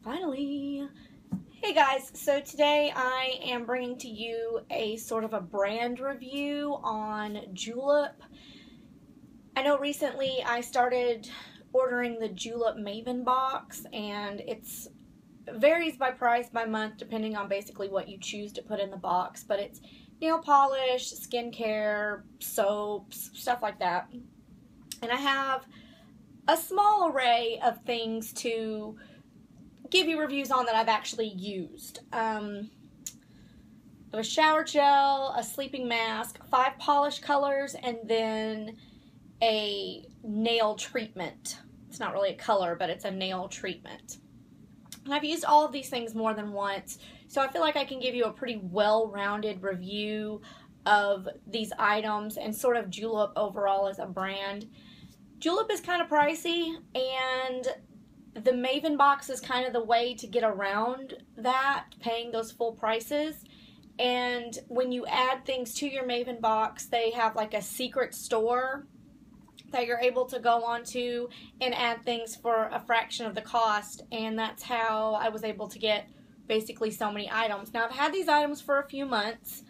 Finally. Hey guys, so today I am bringing to you a sort of a brand review on Julep. I know recently I started ordering the Julep Maven box, and it varies by price by month depending on basically what you choose to put in the box, but it's nail polish, skincare, soaps, stuff like that. And I have a small array of things to give you reviews on that I've actually used. A shower gel, a sleeping mask, 5 polish colors, and then a nail treatment. It's not really a color, but it's a nail treatment. And I've used all of these things more than once, so I feel like I can give you a pretty well-rounded review of these items and sort of Julep overall as a brand. Julep is kind of pricey, and the Maven box is kind of the way to get around that, paying those full prices. And when you add things to your Maven box, they have like a secret store that you're able to go onto and add things for a fraction of the cost. And that's how I was able to get basically so many items. Now, I've had these items for a few months,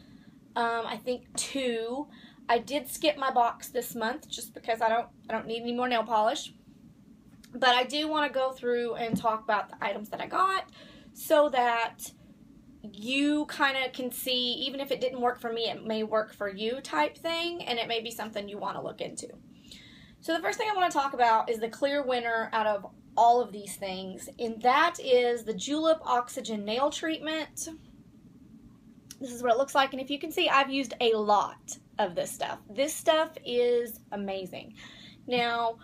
I think 2. I did skip my box this month just because I don't need any more nail polish. But I do want to go through and talk about the items that I got so that you kind of can see, even if it didn't work for me, it may work for you type thing, and it may be something you want to look into. So the first thing I want to talk about is the clear winner out of all of these things, and that is the Julep Oxygen Nail Treatment. This is what it looks like, and if you can see, I've used a lot of this stuff. This stuff is amazing. Now,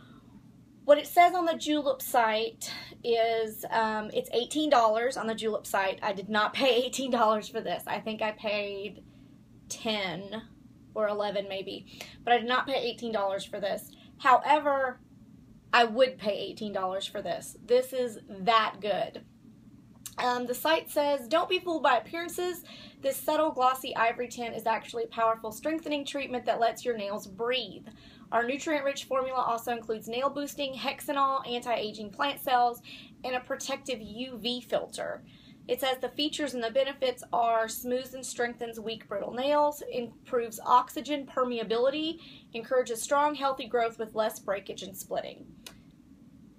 what it says on the Julep site is it's $18 on the Julep site. I did not pay $18 for this. I think I paid $10 or $11 maybe, but I did not pay $18 for this. However, I would pay $18 for this. This is that good. The site says, don't be fooled by appearances. This subtle glossy ivory tint is actually a powerful strengthening treatment that lets your nails breathe. Our nutrient-rich formula also includes nail-boosting, hexanol, anti-aging plant cells, and a protective UV filter. It says the features and the benefits are smooths and strengthens weak, brittle nails, improves oxygen permeability, encourages strong, healthy growth with less breakage and splitting.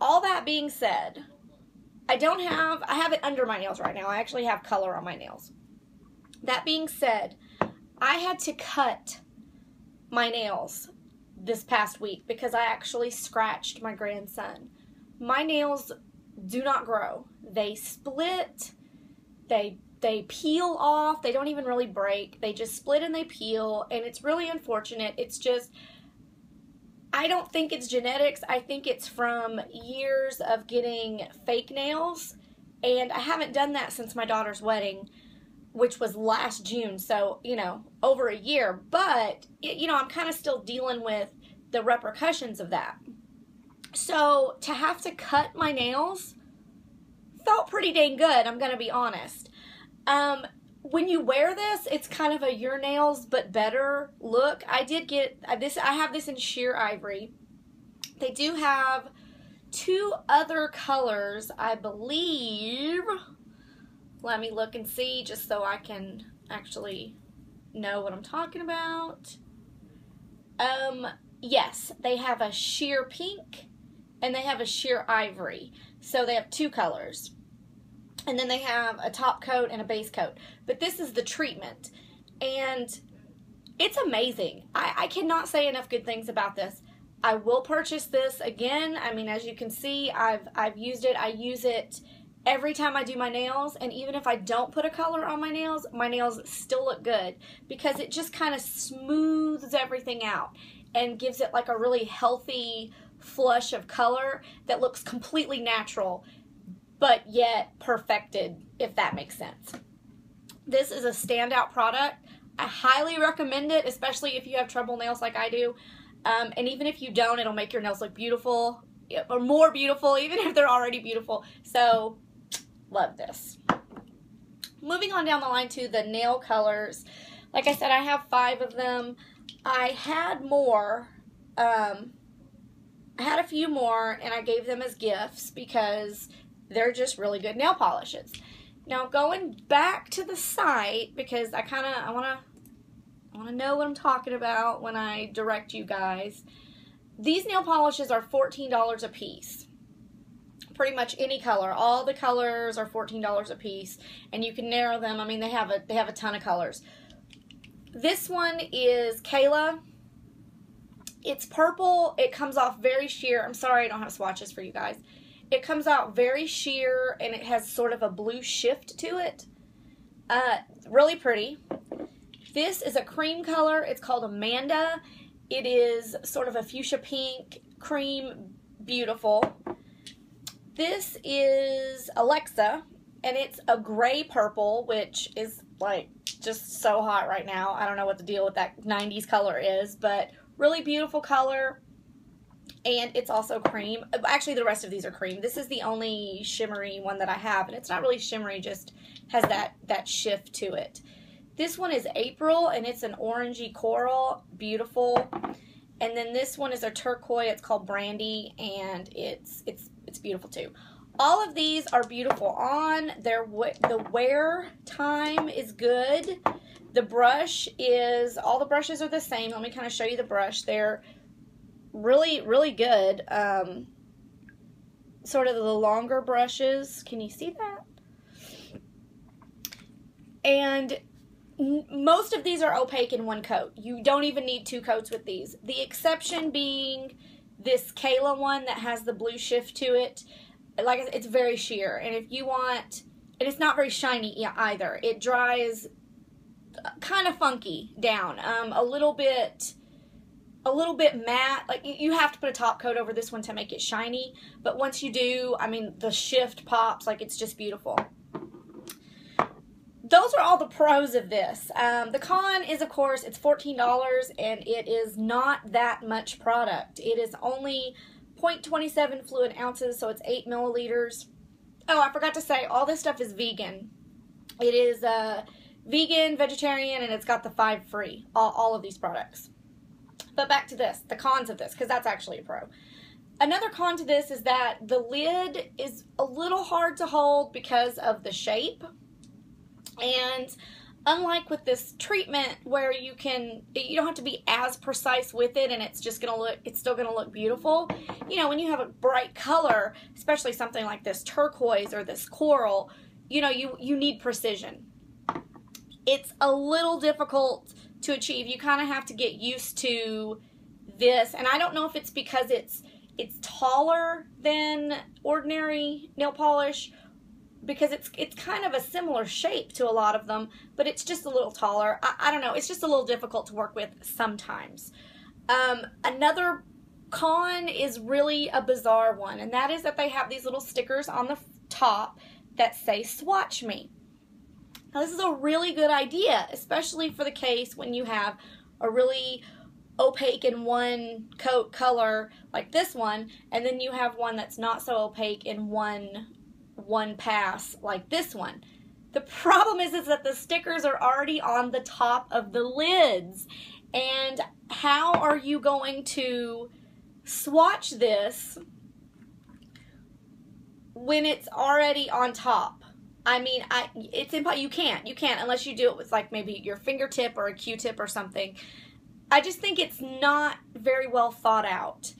All that being said, I have it under my nails right now. I actually have color on my nails. That being said, I had to cut my nails this past week because I actually scratched my grandson. My nails do not grow. They split, they peel off, they don't even really break. They just split and they peel, and it's really unfortunate. It's just, I don't think it's genetics. I think it's from years of getting fake nails, and I haven't done that since my daughter's wedding, which was last June, so, you know, over a year. But, you know, I'm kind of still dealing with the repercussions of that. So, to have to cut my nails felt pretty dang good, I'm going to be honest. When you wear this, it's kind of a your nails but better look. I did get this, I have this in sheer ivory. They do have 2 other colors, I believe. Let me look and see just so I can actually know what I'm talking about. Yes, they have a sheer pink and they have a sheer ivory. So they have 2 colors. And then they have a top coat and a base coat. But this is the treatment. And it's amazing. I cannot say enough good things about this. I will purchase this again. I mean, as you can see, I've used it. I use it every time I do my nails, and even if I don't put a color on my nails still look good because it just kind of smooths everything out and gives it like a really healthy flush of color that looks completely natural, but yet perfected, if that makes sense. This is a standout product. I highly recommend it, especially if you have trouble nails like I do. And even if you don't, it'll make your nails look beautiful, or more beautiful, even if they're already beautiful. So, love this. Moving on down the line to the nail colors. Like I said, I have 5 of them. I had more. I had a few more, and I gave them as gifts because They're just really good nail polishes. Now going back to the site, because I want to know what I'm talking about when I direct you guys. These nail polishes are $14 a piece. Pretty much any color. All the colors are $14 a piece, and you can narrow them. I mean, they have a ton of colors. This one is Kayla. It's purple. It comes off very sheer. I'm sorry I don't have swatches for you guys. It comes out very sheer, and it has sort of a blue shift to it. Really pretty. This is a cream color. It's called Amanda. It is sort of a fuchsia pink, cream, beautiful. This is Alexa, and it's a gray purple, which is like just so hot right now. I don't know what the deal with that 90s color is, but really beautiful color. And it's also cream. Actually, the rest of these are cream. This is the only shimmery one that I have, and it's not really shimmery, just has that shift to it. This one is April, and it's an orangey coral, beautiful. And then this one is a turquoise. It's called Brandy, and it's beautiful too. All of these are beautiful on. The wear time is good. The brush is, all the brushes are the same. Let me kind of show you the brush. They're really, really good. Sort of the longer brushes. Can you see that? And most of these are opaque in one coat. You don't even need two coats with these. The exception being this Kayla one that has the blue shift to it. Like I said, it's very sheer. And if you want, and it's not very shiny either. It dries kind of funky down. A little bit matte. Like you have to put a top coat over this one to make it shiny. But once you do, I mean, the shift pops. Like, it's just beautiful. Those are all the pros of this. The con is, of course, it's $14, and it is not that much product. It is only 0.27 fluid ounces, so it's 8 milliliters. Oh, I forgot to say, all this stuff is vegan. It is vegan, vegetarian, and it's got the 5 free, all of these products. But back to this, the cons of this, because that's actually a pro. Another con to this is that the lid is a little hard to hold because of the shape. And unlike with this treatment where you don't have to be as precise with it, and it's still gonna look beautiful. You know, when you have a bright color, especially something like this turquoise or this coral, you know, you need precision. It's a little difficult to achieve. You kind of have to get used to this, and I don't know if it's because it's taller than ordinary nail polish, because it's kind of a similar shape to a lot of them, but it's just a little taller. I don't know. It's just a little difficult to work with sometimes. Another con is really a bizarre one, and that is that they have these little stickers on the top that say swatch me. Now, this is a really good idea, especially for the case when you have a really opaque in one coat color like this one, and then you have one that's not so opaque in one pass like this one. The problem is that the stickers are already on the top of the lids, and how are you going to swatch this when it's already on top? I mean, it's impossible. You can't unless you do it with like maybe your fingertip or a Q-tip or something. I just think it's not very well thought out.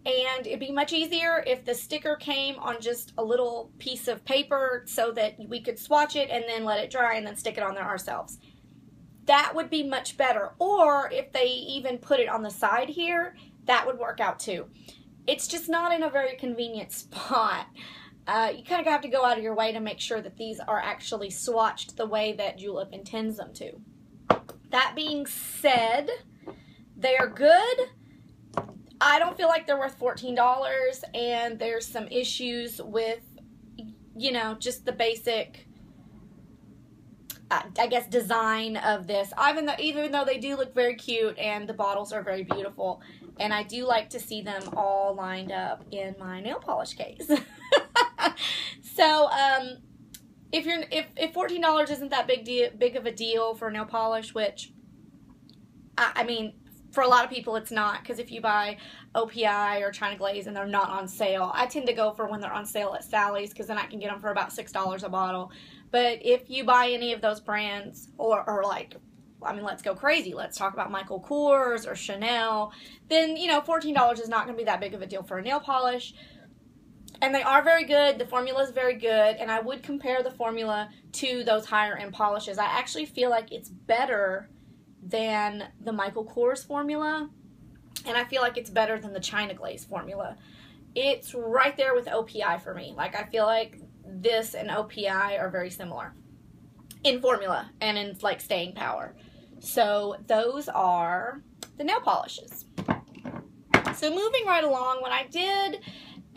And it'd be much easier if the sticker came on just a little piece of paper so that we could swatch it and then let it dry and then stick it on there ourselves. That would be much better. Or if they even put it on the side here, that would work out too. It's just not in a very convenient spot. You kind of have to go out of your way to make sure that these are actually swatched the way that Julep intends them to. That being said, they are good. I don't feel like they're worth $14, and there's some issues with, you know, just the basic, I guess, design of this. Even though they do look very cute and the bottles are very beautiful, and I do like to see them all lined up in my nail polish case. So, if $14 isn't that big of a deal for nail polish, which I mean, for a lot of people it's not, because if you buy OPI or China Glaze and they're not on sale, I tend to go for when they're on sale at Sally's, because then I can get them for about $6 a bottle. But if you buy any of those brands, or like, I mean, let's go crazy, let's talk about Michael Kors or Chanel, then, you know, $14 is not going to be that big of a deal for a nail polish. And they are very good. The formula is very good, and I would compare the formula to those higher end polishes. I actually feel like it's better than the Michael Kors formula, and I feel like it's better than the China Glaze formula. It's right there with OPI for me. Like, I feel like this and OPI are very similar in formula and in like staying power. So those are the nail polishes. So moving right along, when I did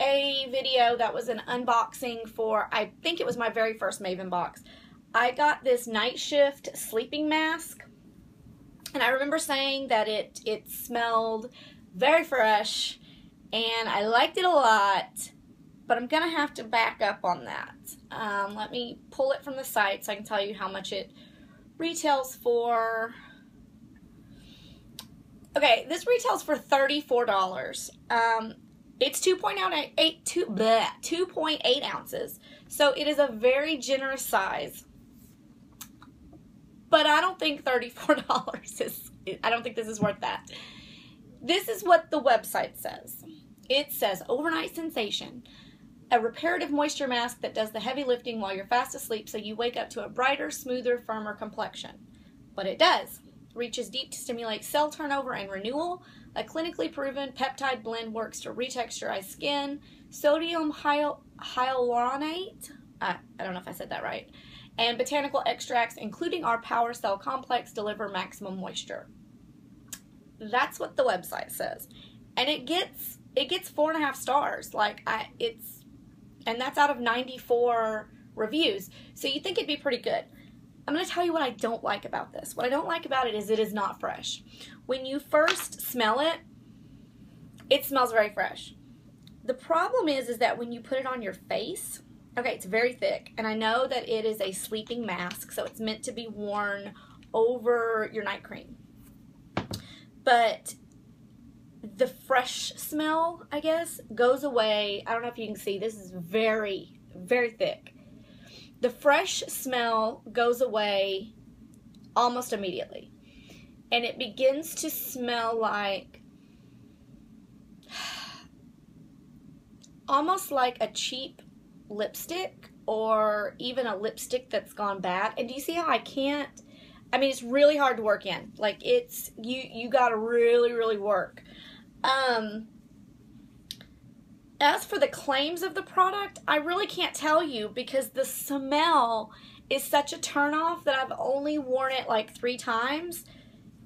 a video that was an unboxing for, I think it was my very first Maven box, I got this night shift sleeping mask, and I remember saying that it smelled very fresh and I liked it a lot, but I'm gonna have to back up on that. Let me pull it from the site so I can tell you how much it retails for. Okay, this retails for $34. It's 2.8 ounces, so it is a very generous size. But I don't think $34 is, I don't think this is worth that. This is what the website says. It says, overnight sensation, a reparative moisture mask that does the heavy lifting while you're fast asleep so you wake up to a brighter, smoother, firmer complexion. But it does. Reaches deep to stimulate cell turnover and renewal. A clinically proven peptide blend works to retexturize skin. Sodium hyaluronate, I don't know if I said that right, and botanical extracts, including our Power Cell Complex, deliver maximum moisture. That's what the website says, and it gets 4.5 stars. Like, and that's out of 94 reviews. So you think it'd be pretty good. I'm going to tell you what I don't like about this. What I don't like about it is not fresh. When you first smell it, it smells very fresh. The problem is that when you put it on your face, okay, it's very thick, and I know that it is a sleeping mask, so it's meant to be worn over your night cream. But the fresh smell, I guess, goes away. I don't know if you can see, this is very, very thick. The fresh smell goes away almost immediately, and it begins to smell like, almost like a cheap lipstick, or even a lipstick that's gone bad. And do you see how I can't, I mean, it's really hard to work in. Like, it's, you gotta really, really work. As for the claims of the product, I really can't tell you, because the smell is such a turnoff that I've only worn it like 3 times,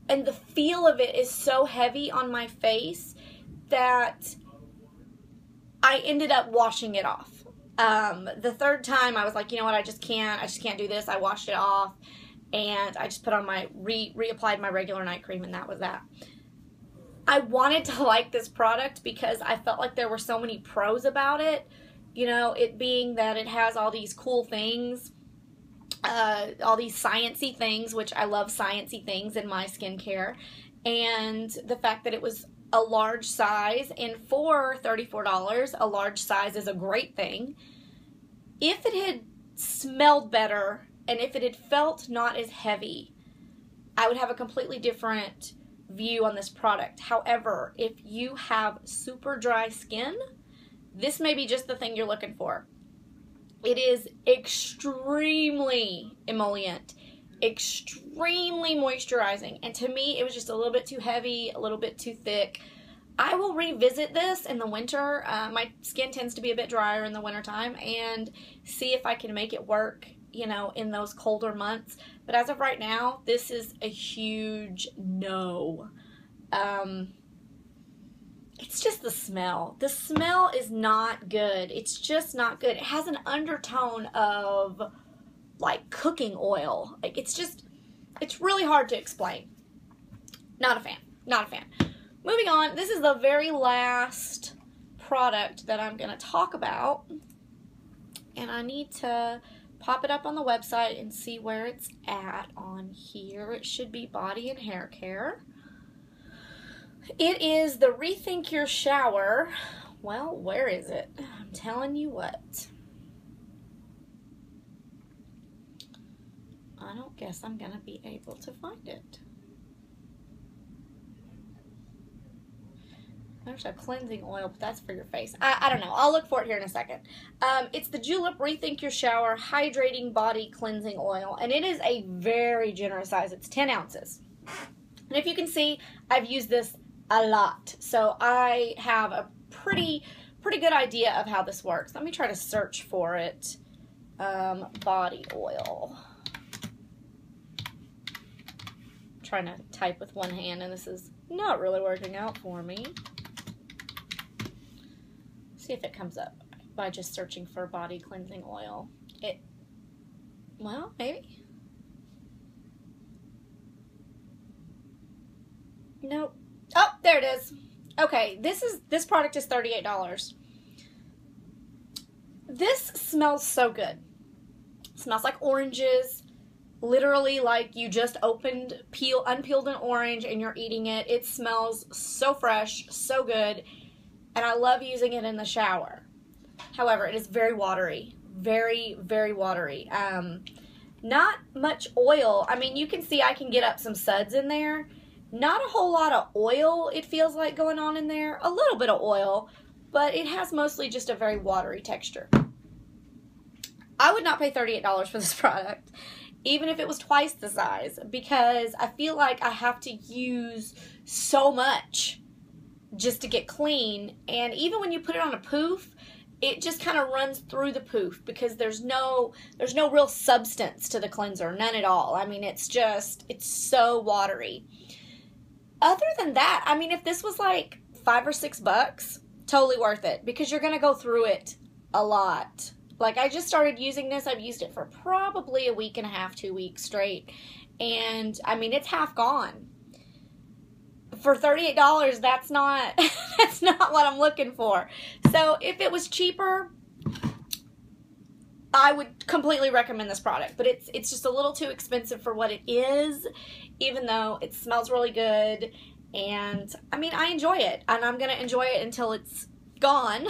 and the feel of it is so heavy on my face that I ended up washing it off. The 3rd time I was like, you know what, I just can't do this. I washed it off, and I just put on my, reapplied my regular night cream, and that was that. I wanted to like this product because I felt like there were so many pros about it. You know, it being that it has all these cool things, all these sciencey things, which I love sciencey things in my skincare. And the fact that it was a large size, and for $34, a large size is a great thing. If it had smelled better, and if it had felt not as heavy, I would have a completely different view on this product. However, if you have super dry skin, this may be just the thing you're looking for. It is extremely emollient, extremely moisturizing, and to me it was just a little bit too heavy, a little bit too thick. I will revisit this in the winter. My skin tends to be a bit drier in the wintertime, and see if I can make it work, you know, in those colder months. But as of right now, this is a huge no. It's just the smell. The smell is not good. It's just not good. It has an undertone of like cooking oil. Like, it's really hard to explain. Not a fan. Not a fan. Moving on, this is the very last product that I'm going to talk about. And I need to pop it up on the website and see where it's at on here. It should be body and hair care. It is the Rethink Your Shower. Well, where is it? I'm telling you what. I don't guess I'm going to be able to find it. There's a cleansing oil, but that's for your face. I don't know. I'll look for it here in a second. It's the Julep Rethink Your Shower Hydrating Body Cleansing Oil, and it is a very generous size. It's 10 ounces. And if you can see, I've used this a lot, so I have a pretty good idea of how this works. Let me try to search for it. Body oil. I'm trying to type with one hand, and this is not really working out for me. See if it comes up by just searching for body cleansing oil. Well, maybe. Nope. Oh, there it is. Okay, this product is $38. This smells so good. It smells like oranges. Literally like you just unpeeled an orange and you're eating it. It smells so fresh, so good. And I love using it in the shower. However, it is very watery. Very, very watery. Not much oil. I mean, you can see I can get up some suds in there. Not a whole lot of oil, it feels like, going on in there. A little bit of oil, but it has mostly just a very watery texture. I would not pay $38 for this product, even if it was twice the size, because I feel like I have to use so much just to get clean. And even when you put it on a poof, it just kind of runs through the poof because there's no real substance to the cleanser, none at all. I mean, it's so watery. Other than that, I mean, if this was like $5 or $6, totally worth it because you're going to go through it a lot. Like, I just started using this. I've used it for probably a week and a half, 2 weeks straight. And I mean, it's half gone. For $38, that's not what I'm looking for. So if it was cheaper, I would completely recommend this product. But it's just a little too expensive for what it is, even though it smells really good. And I mean, I enjoy it, and I'm gonna enjoy it until it's gone.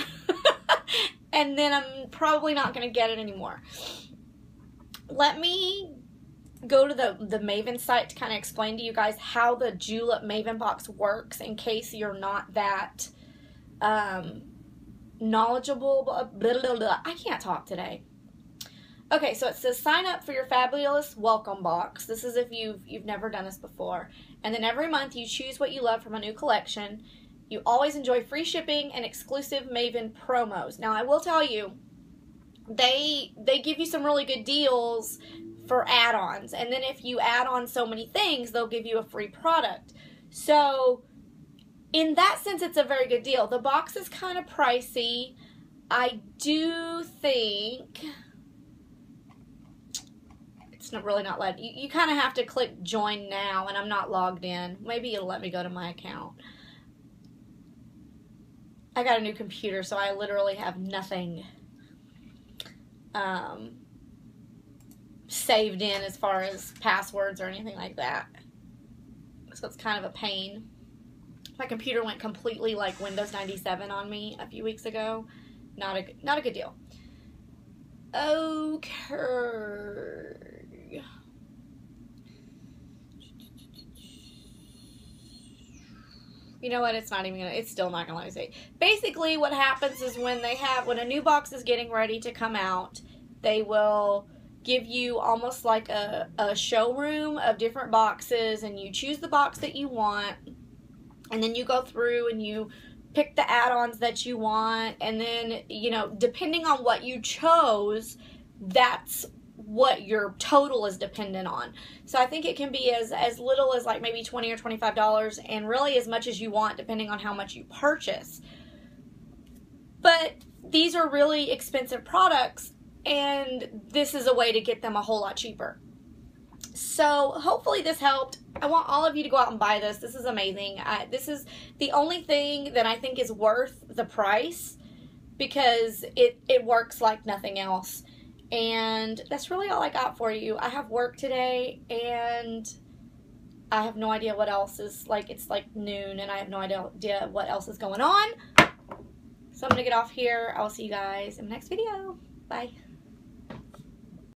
And then I'm probably not gonna get it anymore. Let me go to the Maven site to kind of explain to you guys how the Julep Maven box works in case you're not that knowledgeable. Blah, blah, blah. I can't talk today. Okay, so it says sign up for your fabulous welcome box. This is if you've never done this before. And then every month you choose what you love from a new collection. You always enjoy free shipping and exclusive Maven promos. Now, I will tell you, they give you some really good deals for add-ons, and then if you add on so many things, they'll give you a free product. So in that sense, it's a very good deal. The box is kind of pricey. I do think it's really not letting you kind of have to click join now, and I'm not logged in. Maybe it'll let me go to my account. I got a new computer, so I literally have nothing saved in as far as passwords or anything like that. So it's kind of a pain. My computer went completely like Windows 97 on me a few weeks ago. Not a good deal. Okay. You know what? It's still not gonna let me say. Basically, what happens is when a new box is getting ready to come out, they will give you almost like a showroom of different boxes, and you choose the box that you want, and then you go through and you pick the add-ons that you want, and then, you know, depending on what you chose, that's what your total is dependent on. So I think it can be as little as like maybe $20 or $25, and really as much as you want depending on how much you purchase. But these are really expensive products, and this is a way to get them a whole lot cheaper. So hopefully this helped. I want all of you to go out and buy this. This is amazing. This is the only thing that I think is worth the price because it works like nothing else. And that's really all I got for you. I have work today, and I have no idea what else is, like, it's like noon and I have no idea what else is going on. So I'm going to get off here. I'll see you guys in the next video. Bye.